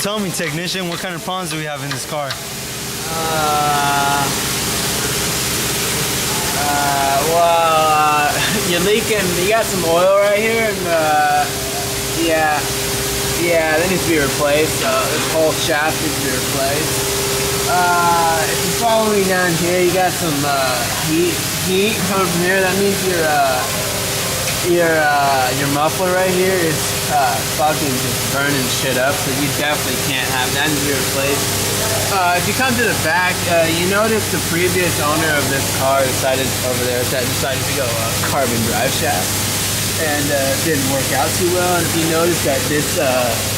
tell me, technician, what kind of problems do we have in this car? Well, you're leaking. You got some oil right here, and yeah, that needs to be replaced. This whole shaft needs to be replaced. If you follow me down here, you got some heat coming from here. That means your muffler right here is fucking just burning shit up. So you definitely can't have that. Needs to be replaced. If you come to the back, you notice the previous owner of this car decided to go carbon drive shaft, and didn't work out too well. And if you notice that this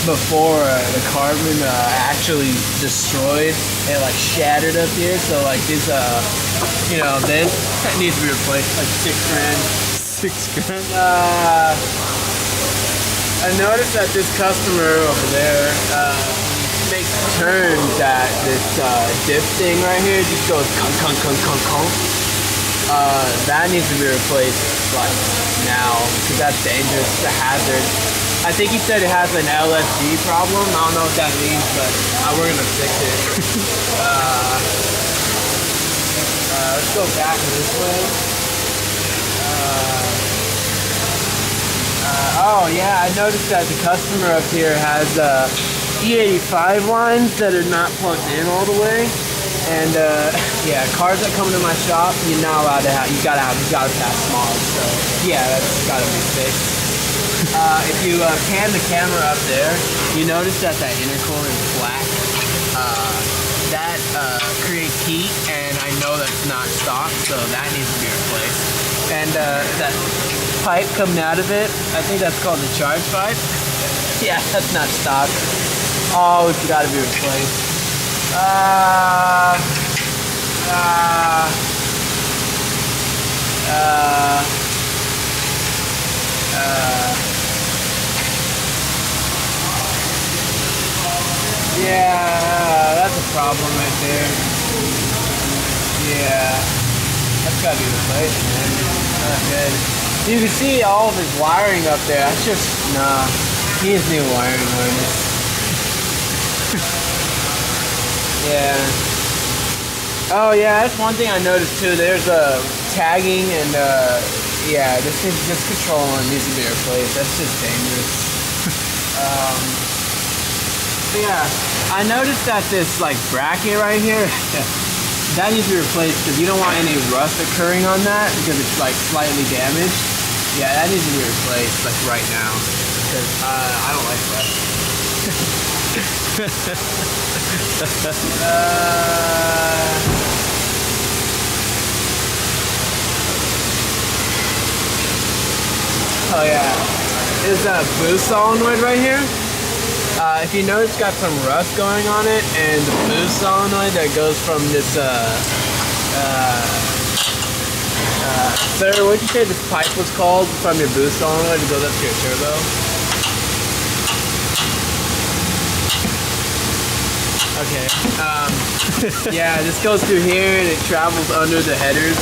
before the carbon actually destroyed, it like shattered up here. So like this, you know, this needs to be replaced, like $6 grand. $6 grand? I noticed that this customer over there makes turns that this dip thing right here just goes kunk. That needs to be replaced like now, because that's dangerous. It's a hazard. I think he said it has an LSD problem. I don't know what that means, but we're gonna fix it. Let's go back this way. Oh yeah, I noticed that the customer up here has E85 lines that are not plugged in all the way, and yeah, cars that come to my shop, you're not allowed to have. You gotta pass smog. So yeah, that's gotta be fixed. If you pan the camera up there, you notice that intercooler is black. That creates heat, and I know that's not stock, so that needs to be replaced. And that pipe coming out of it, I think that's called the charge pipe. Yeah, that's not stock. Oh, it's got to be replaced. Yeah, that's a problem right there. Yeah, that's got to be replaced, man. Not good. You can see all of his wiring up there. That's just, nah. He needs new wiring harness. Yeah. Oh yeah, that's one thing I noticed too. There's a tagging and yeah, this control needs to be replaced. That's just dangerous. Yeah, I noticed that this like bracket right here, that needs to be replaced because you don't want any rust occurring on that because it's like slightly damaged. Yeah, that needs to be replaced like right now because I don't like rust. Oh yeah, there's a boost solenoid right here. If you notice, it's got some rust going on it, and the boost solenoid that goes from this sir, what'd you say this pipe was called from your boost solenoid to go up to your turbo? Okay. Yeah, this goes through here and it travels under the headers,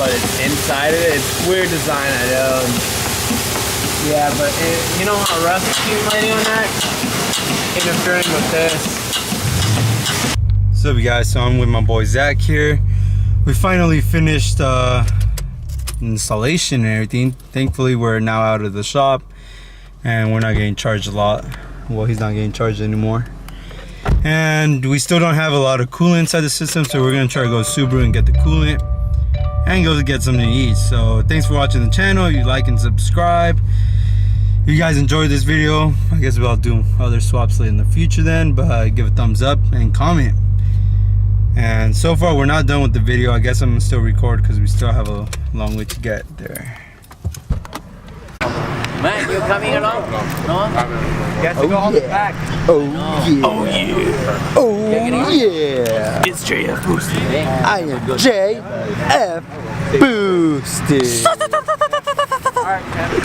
but it's inside of it. It's weird design, I know. Yeah, but you know how rust is accumulating on that? Interfering with this. What's up, you guys? So I'm with my boy Zach here. We finally finished installation and everything. Thankfully, we're now out of the shop and we're not getting charged a lot. Well, he's not getting charged anymore. And we still don't have a lot of coolant inside the system, so we're gonna try to go to Subaru and get the coolant and go to get something to eat. So thanks for watching the channel. If you like and subscribe. If you guys enjoyed this video, I guess I'll do other swaps in the future then, but give a thumbs up and comment. And so far we're not done with the video. I guess I'm gonna still record because we still have a long way to get there. Man, you coming along? No? You have to go hold it back. Oh yeah. Oh yeah. Oh yeah. It's JFBoosted. I am JFBoosted. Alright,